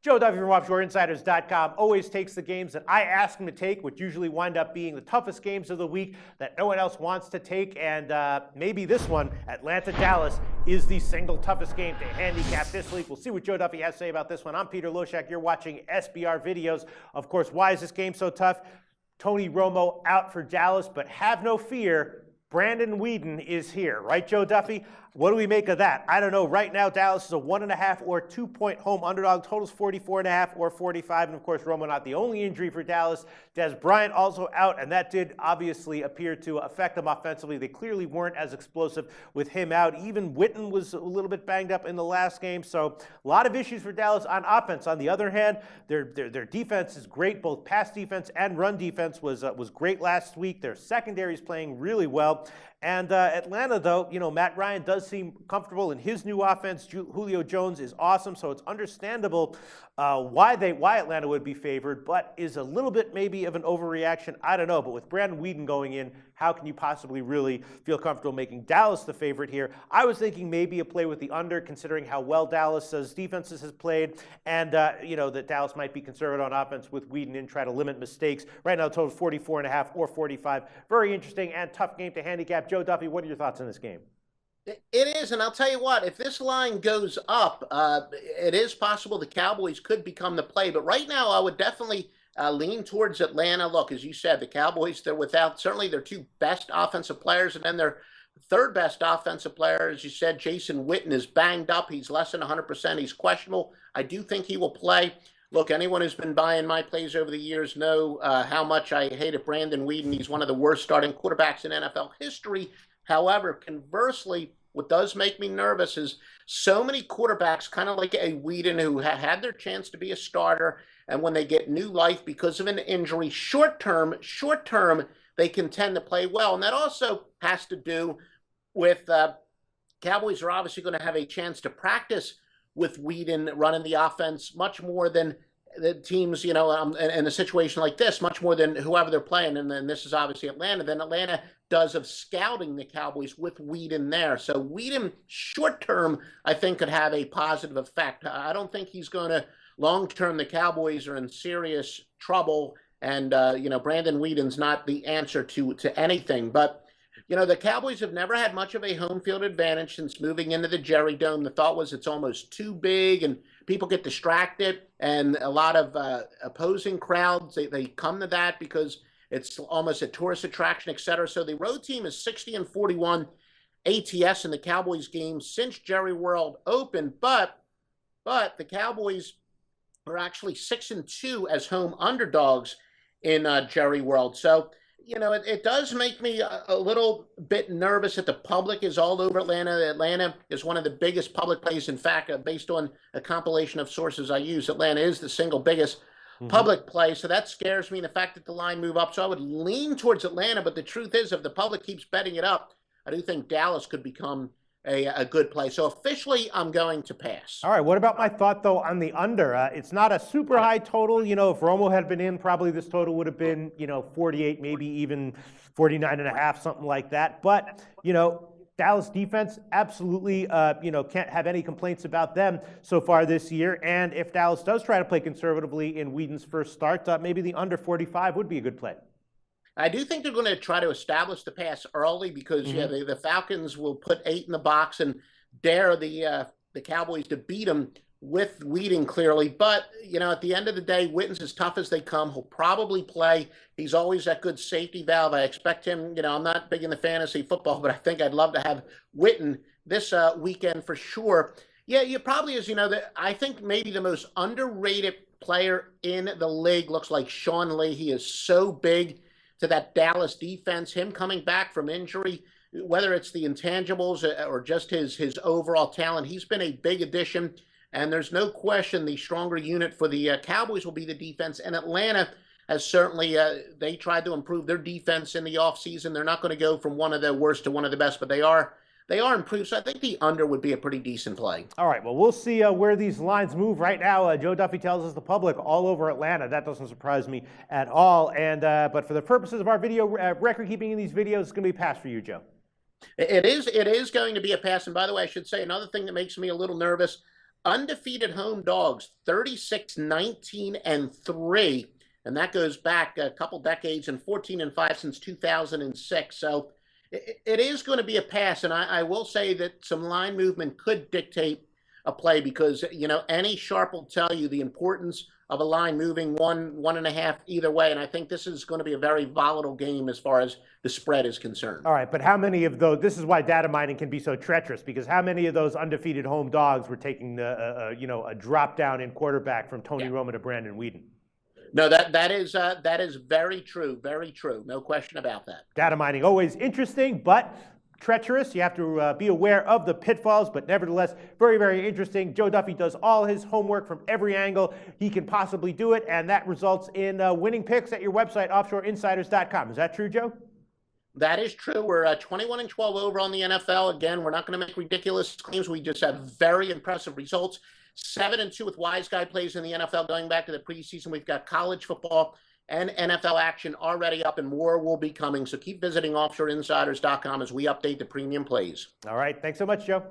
Joe Duffy from OffshoreInsiders.com always takes the games that I ask him to take, which usually wind up being the toughest games of the week that no one else wants to take. And maybe this one, Atlanta-Dallas, is the single toughest game to handicap this week. We'll see what Joe Duffy has to say about this one. I'm Peter Loshak. You're watching SBR Videos. Of course, why is this game so tough? Tony Romo out for Dallas, but have no fear, Brandon Weeden is here. Right, Joe Duffy? What do we make of that? I don't know. Right now, Dallas is a 1.5 or 2-point home underdog. Totals 44.5 or 45. And, of course, Romo not the only injury for Dallas. Des Bryant also out, and that did obviously appear to affect them offensively. They clearly weren't as explosive with him out. Even Witten was a little bit banged up in the last game. So a lot of issues for Dallas on offense. On the other hand, their defense is great. Both pass defense and run defense was great last week. Their secondary is playing really well. And Atlanta, though, Matt Ryan does seem comfortable in his new offense. Julio Jones is awesome, so it's understandable why Atlanta would be favored, but is a little bit maybe of an overreaction. I don't know, but with Brandon Weeden going in, how can you possibly really feel comfortable making Dallas the favorite here? I was thinking maybe a play with the under, considering how well Dallas's defenses has played, and that Dallas might be conservative on offense with Weeden in, try to limit mistakes. Right now, total 44.5 or 45. Very interesting and tough game to handicap. Joe Duffy, what are your thoughts on this game? It is, and I'll tell you what, if this line goes up, it is possible the Cowboys could become the play. But right now, I would definitely lean towards Atlanta. Look, as you said, the Cowboys, they're without certainly their two best offensive players, and then their third best offensive player, as you said, Jason Witten, is banged up. He's less than 100%. He's questionable. I do think he will play. Look, anyone who's been buying my plays over the years know how much I hated Brandon Weeden. He's one of the worst starting quarterbacks in NFL history. However, conversely, what does make me nervous is so many quarterbacks, kind of like a Weeden, who had their chance to be a starter, and when they get new life because of an injury, short term, they can tend to play well. And that also has to do with Cowboys are obviously going to have a chance to practice with Weeden running the offense much more than the teams, in a situation like this, much more than whoever they're playing. And then this is obviously Atlanta. Then Atlanta does of scouting the Cowboys with Weeden there. So Weeden, short term, I think could have a positive effect. I don't think he's going to, long term, the Cowboys are in serious trouble. And, Brandon Weeden's not the answer to anything. But, the Cowboys have never had much of a home field advantage since moving into the Jerry Dome. The thought was it's almost too big and people get distracted, and a lot of opposing crowds, they come to that because it's almost a tourist attraction, et cetera. So the road team is 60-41 ATS in the Cowboys game since Jerry World opened, but the Cowboys are actually 6-2 as home underdogs in Jerry World. So it does make me a little bit nervous that the public is all over Atlanta. Atlanta is one of the biggest public plays. In fact, based on a compilation of sources I use, Atlanta is the single biggest public play. So that scares me, and the fact that the line move up. So I would lean towards Atlanta, but the truth is, if the public keeps betting it up, I do think Dallas could become a good play. So officially, I'm going to pass. All right. What about my thought, though, on the under? It's not a super high total. If Romo had been in, probably this total would have been, 48, maybe even 49.5, something like that. But, Dallas defense, absolutely, can't have any complaints about them so far this year. And if Dallas does try to play conservatively in Weeden's first start, maybe the under 45 would be a good play. I do think they're going to try to establish the pass early because the Falcons will put 8 in the box and dare the Cowboys to beat them with Weeden clearly. But, at the end of the day, Witten's as tough as they come. He'll probably play. He's always that good safety valve. I expect him, I'm not big into fantasy football, but I think I'd love to have Witten this weekend for sure. Yeah, you probably is, I think maybe the most underrated player in the league looks like Sean Lee. He is so big to that Dallas defense, him coming back from injury, whether it's the intangibles or just his overall talent, he's been a big addition. And there's no question the stronger unit for the Cowboys will be the defense. And Atlanta has certainly, they tried to improve their defense in the offseason. They're not going to go from one of the worst to one of the best, but they are improved. So I think the under would be a pretty decent play. All right, well, we'll see where these lines move. Right now, Joe Duffy tells us the public all over Atlanta. That doesn't surprise me at all. And but for the purposes of our video record keeping in these videos, it's going to be a pass for you, Joe. It is going to be a pass. And by the way, I should say another thing that makes me a little nervous. undefeated home dogs, 36, 19, and 3. And that goes back a couple decades, and 14 and 5 since 2006. So it is going to be a pass. And I will say that some line movement could dictate a play, because, you know, any sharp will tell you the importance of a line moving 1.5 either way. And I think this is going to be a very volatile game as far as the spread is concerned. All right, but how many of those, this is why data mining can be so treacherous, because how many of those undefeated home dogs were taking a drop down in quarterback from Tony Romo to Brandon Whedon? No, that is very true. Very true. No question about that. Data mining, always interesting, but treacherous. You have to be aware of the pitfalls, but nevertheless, very, very interesting. Joe Duffy does all his homework from every angle he can possibly do it, and that results in winning picks at your website, offshoreinsiders.com. Is that true, Joe? That is true. We're 21 and 12 over on the NFL. Again, we're not going to make ridiculous claims. We just have very impressive results. 7 and 2 with wise guy plays in the NFL going back to the preseason. We've got college football and NFL action already up, and more will be coming. So keep visiting offshoreinsiders.com as we update the premium plays. All right. Thanks so much, Joe.